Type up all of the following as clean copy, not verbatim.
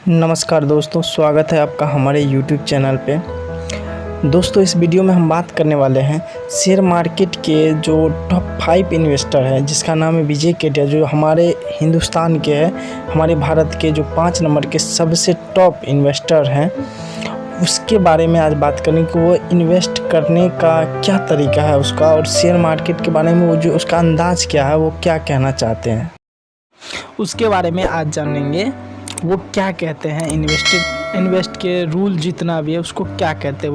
नमस्कार दोस्तों, स्वागत है आपका हमारे YouTube चैनल पे। दोस्तों, इस वीडियो में हम बात करने वाले हैं शेयर मार्केट के जो टॉप 5 इन्वेस्टर हैं, जिसका नाम है विजय केडिया, जो हमारे हिंदुस्तान के हैं, हमारे भारत के जो 5 नंबर के सबसे टॉप इन्वेस्टर हैं, उसके बारे में आज बात करें कि वो इन्वेस्ट करने का क्या तरीका है उसका, और शेयर मार्केट के बारे में वो जो उसका अंदाज़ क्या है, वो क्या कहना चाहते हैं, उसके बारे में आज जानेंगे। वो क्या कहते हैं, इन्वेस्ट के रूल जितना भी है उसको क्या कहते हैं,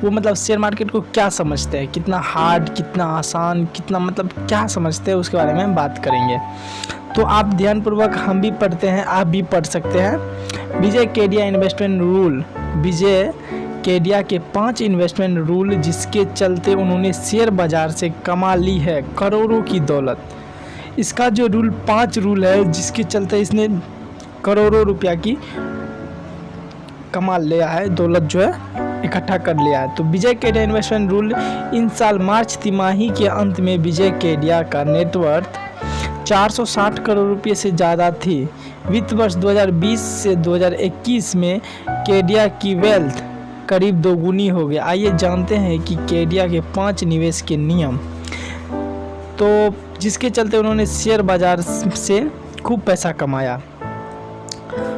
वो मतलब शेयर मार्केट को क्या समझते हैं, कितना हार्ड, कितना आसान, कितना मतलब क्या समझते हैं, उसके बारे में हम बात करेंगे। तो आप ध्यानपूर्वक, हम भी पढ़ते हैं, आप भी पढ़ सकते हैं। विजय केडिया इन्वेस्टमेंट रूल, विजय केडिया के 5 इन्वेस्टमेंट रूल जिसके चलते उन्होंने शेयर बाजार से कमा ली है करोड़ों की दौलत। इसका जो 5 रूल है जिसके चलते इसने करोड़ों रुपया की कमा लिया है, दौलत जो है इकट्ठा कर लिया है। तो विजय केडिया इन्वेस्टमेंट रूल, इन साल मार्च तिमाही के अंत में विजय केडिया का नेटवर्थ 460 करोड़ रुपये से ज़्यादा थी। वित्त वर्ष 2020 से 2021 में केडिया की वेल्थ करीब दोगुनी हो गई। आइए जानते हैं कि केडिया के 5 निवेश के नियम, तो जिसके चलते उन्होंने शेयर बाजार से खूब पैसा कमाया।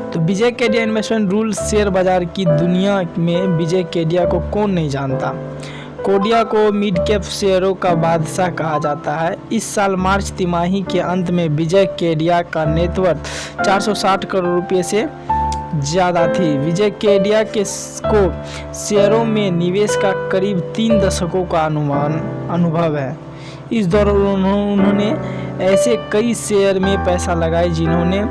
तो विजय केडिया इन्वेस्टमेंट रूल, शेयर बाजार की दुनिया में विजय केडिया को कौन नहीं जानता। केडिया को मिड कैप शेयरों का बादशाह कहा जाता है। इस साल मार्च तिमाही के अंत में विजय केडिया का नेटवर्थ 460 करोड़ रुपये से ज़्यादा थी। विजय केडिया को शेयरों में निवेश का करीब 3 दशकों का अनुभव है। इस दौरान उन्होंने ऐसे कई शेयर में पैसा लगाए जिन्होंने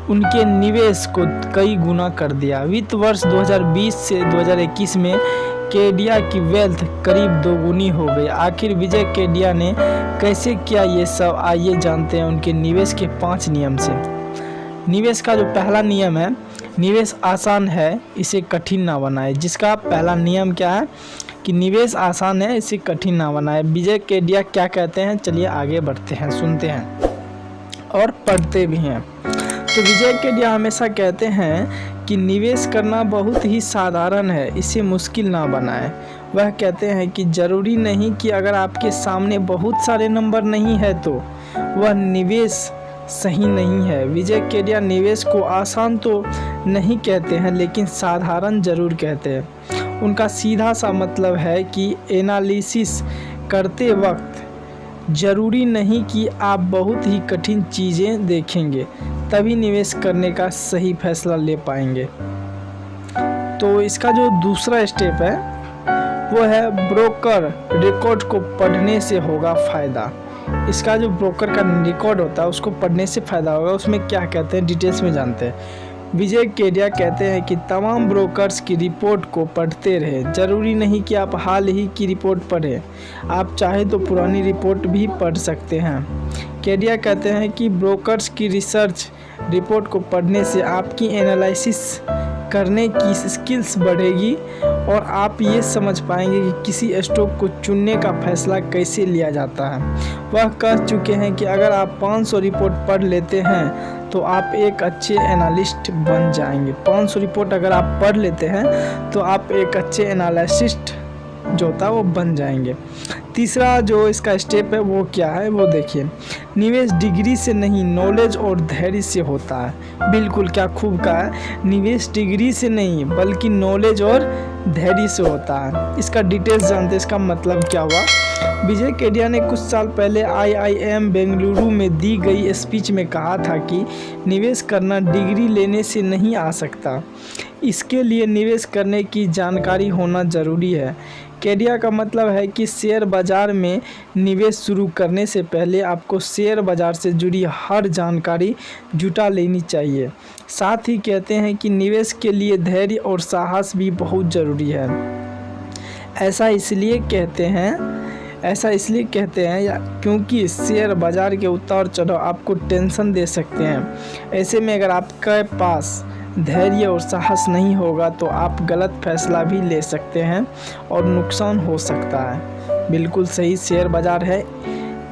उनके निवेश को कई गुना कर दिया। वित्त वर्ष 2020 से 2021 में केडिया की वेल्थ करीब दोगुनी हो गई। आखिर विजय केडिया ने कैसे किया ये सब, आइए जानते हैं उनके निवेश के 5 नियम से। निवेश का जो पहला नियम है, निवेश आसान है, इसे कठिन ना बनाए। जिसका पहला नियम क्या है कि निवेश आसान है, इसे कठिन ना बनाए। विजय केडिया क्या कहते हैं, चलिए आगे बढ़ते हैं, सुनते हैं और पढ़ते भी हैं। तो विजय केडिया हमेशा कहते हैं कि निवेश करना बहुत ही साधारण है, इसे मुश्किल ना बनाएं। वह कहते हैं कि ज़रूरी नहीं कि अगर आपके सामने बहुत सारे नंबर नहीं है तो वह निवेश सही नहीं है। विजय केडिया निवेश को आसान तो नहीं कहते हैं, लेकिन साधारण ज़रूर कहते हैं। उनका सीधा सा मतलब है कि एनालिसिस करते वक्त ज़रूरी नहीं कि आप बहुत ही कठिन चीज़ें देखेंगे तभी निवेश करने का सही फैसला ले पाएंगे। तो इसका जो दूसरा स्टेप है वो है ब्रोकर रिकॉर्ड को पढ़ने से होगा फ़ायदा। इसका जो ब्रोकर का रिकॉर्ड होता है उसको पढ़ने से फ़ायदा होगा। उसमें क्या कहते हैं, डिटेल्स में जानते हैं। विजय केडिया कहते हैं कि तमाम ब्रोकर्स की रिपोर्ट को पढ़ते रहें। ज़रूरी नहीं कि आप हाल ही की रिपोर्ट पढ़ें, आप चाहे तो पुरानी रिपोर्ट भी पढ़ सकते हैं। केडिया कहते हैं कि ब्रोकर्स की रिसर्च रिपोर्ट को पढ़ने से आपकी एनालिसिस करने की स्किल्स बढ़ेगी और आप ये समझ पाएंगे कि किसी स्टॉक को चुनने का फैसला कैसे लिया जाता है। वह कह चुके हैं कि अगर आप 500 रिपोर्ट पढ़ लेते हैं तो आप एक अच्छे एनालिस्ट बन जाएंगे। 500 रिपोर्ट अगर आप पढ़ लेते हैं तो आप एक अच्छे एनालिस्ट जो होता है वो बन जाएंगे। तीसरा जो इसका स्टेप है वो क्या है, वो देखिए। निवेश डिग्री से नहीं, नॉलेज और धैर्य से होता है। बिल्कुल, क्या खूब कहा है। निवेश डिग्री से नहीं बल्कि नॉलेज और धैर्य से होता है। इसका डिटेल्स जानते हैं, इसका मतलब क्या हुआ। विजय केडिया ने कुछ साल पहले IIM बेंगलुरु में दी गई स्पीच में कहा था कि निवेश करना डिग्री लेने से नहीं आ सकता, इसके लिए निवेश करने की जानकारी होना ज़रूरी है। केडिया का मतलब है कि शेयर बाज़ार में निवेश शुरू करने से पहले आपको शेयर बाज़ार से जुड़ी हर जानकारी जुटा लेनी चाहिए। साथ ही कहते हैं कि निवेश के लिए धैर्य और साहस भी बहुत ज़रूरी है। ऐसा इसलिए कहते हैं क्योंकि शेयर बाज़ार के उतार चढ़ाव आपको टेंशन दे सकते हैं। ऐसे में अगर आपके पास धैर्य और साहस नहीं होगा तो आप गलत फैसला भी ले सकते हैं और नुकसान हो सकता है। बिल्कुल सही, शेयर बाज़ार है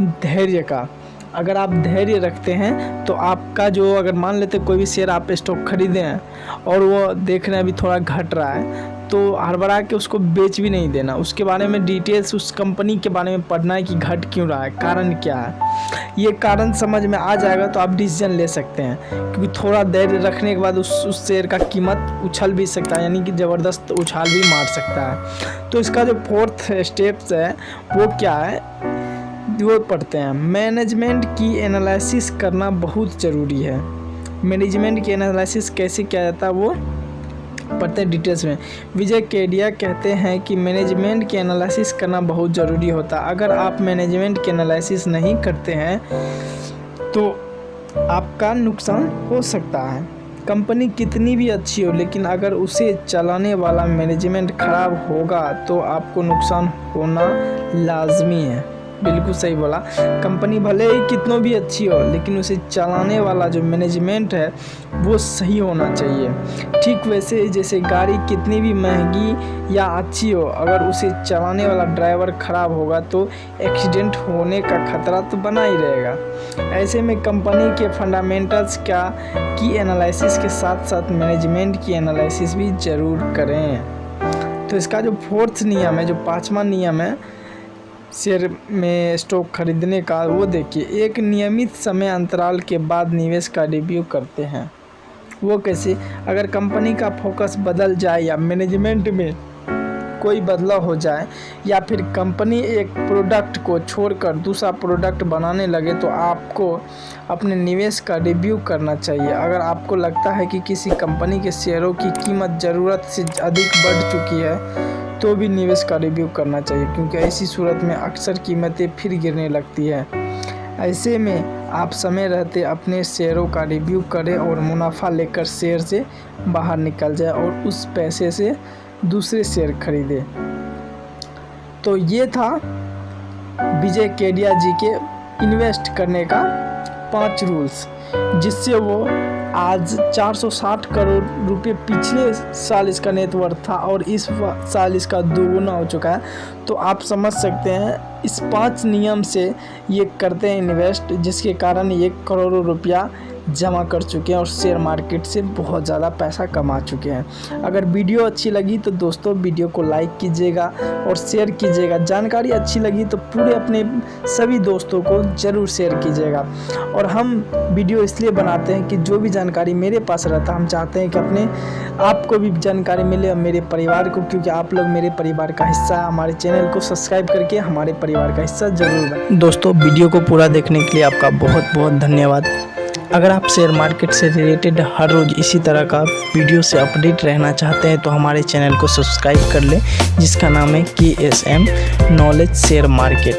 धैर्य का। अगर आप धैर्य रखते हैं तो आपका जो, अगर मान लेते कोई भी शेयर आप स्टॉक खरीदे हैं और वो देख रहे हैं अभी थोड़ा घट रहा है, तो हड़बड़ा के उसको बेच भी नहीं देना। उसके बारे में डिटेल्स, उस कंपनी के बारे में पढ़ना है कि घट क्यों रहा है, कारण क्या है। ये कारण समझ में आ जाएगा तो आप डिसीजन ले सकते हैं, क्योंकि थोड़ा धैर्य रखने के बाद उस शेयर का कीमत उछल भी सकता है, यानी कि ज़बरदस्त उछाल भी मार सकता है। तो इसका जो 4th स्टेप्स है वो क्या है, वो पढ़ते हैं। मैनेजमेंट की एनालिसिस करना बहुत ज़रूरी है। मैनेजमेंट की एनालिसिस कैसे किया जाता है वो पढ़ते हैं डिटेल्स में। विजय केडिया कहते हैं कि मैनेजमेंट की एनालिसिस करना बहुत ज़रूरी होता है। अगर आप मैनेजमेंट की एनालिसिस नहीं करते हैं तो आपका नुकसान हो सकता है। कंपनी कितनी भी अच्छी हो, लेकिन अगर उसे चलाने वाला मैनेजमेंट खराब होगा तो आपको नुकसान होना लाजमी है। बिल्कुल सही बोला। कंपनी भले ही कितनों भी अच्छी हो, लेकिन उसे चलाने वाला जो मैनेजमेंट है वो सही होना चाहिए। ठीक वैसे जैसे गाड़ी कितनी भी महंगी या अच्छी हो, अगर उसे चलाने वाला ड्राइवर ख़राब होगा तो एक्सीडेंट होने का खतरा तो बना ही रहेगा। ऐसे में कंपनी के फंडामेंटल्स की एनालिसिस के साथ साथ मैनेजमेंट की एनालिसिस भी ज़रूर करें। तो इसका जो 4th नियम है, जो 5वां नियम है शेयर में स्टॉक खरीदने का, वो देखिए। एक नियमित समय अंतराल के बाद निवेश का रिव्यू करते हैं। वो कैसे, अगर कंपनी का फोकस बदल जाए या मैनेजमेंट में कोई बदलाव हो जाए या फिर कंपनी एक प्रोडक्ट को छोड़कर दूसरा प्रोडक्ट बनाने लगे तो आपको अपने निवेश का रिव्यू करना चाहिए। अगर आपको लगता है कि किसी कंपनी के शेयरों की कीमत ज़रूरत से अधिक बढ़ चुकी है तो भी निवेश का रिव्यू करना चाहिए, क्योंकि ऐसी सूरत में अक्सर कीमतें फिर गिरने लगती है। ऐसे में आप समय रहते अपने शेयरों का रिव्यू करें और मुनाफा लेकर शेयर से बाहर निकल जाए और उस पैसे से दूसरे शेयर खरीदें। तो ये था विजय केडिया जी के इन्वेस्ट करने का 5 रूल्स, जिससे वो आज 460 करोड़ रुपए पिछले साल इसका नेटवर्थ था और इस साल इसका 2 गुना हो चुका है। तो आप समझ सकते हैं इस 5 नियम से ये करते हैं इन्वेस्ट, जिसके कारण ये करोड़ों रुपया जमा कर चुके हैं और शेयर मार्केट से बहुत ज़्यादा पैसा कमा चुके हैं। अगर वीडियो अच्छी लगी तो दोस्तों वीडियो को लाइक कीजिएगा और शेयर कीजिएगा। जानकारी अच्छी लगी तो पूरे अपने सभी दोस्तों को ज़रूर शेयर कीजिएगा। और हम वीडियो इसलिए बनाते हैं कि जो भी जानकारी मेरे पास रहता है, हम चाहते हैं कि अपने आपको भी जानकारी मिले और मेरे परिवार को, क्योंकि आप लोग मेरे परिवार का हिस्सा है। हमारे चैनल को सब्सक्राइब करके हमारे परिवार का हिस्सा ज़रूर बनें। दोस्तों वीडियो को पूरा देखने के लिए आपका बहुत बहुत धन्यवाद। अगर आप शेयर मार्केट से रिलेटेड हर रोज़ इसी तरह का वीडियो से अपडेट रहना चाहते हैं तो हमारे चैनल को सब्सक्राइब कर लें, जिसका नाम है KSM नॉलेज शेयर मार्केट।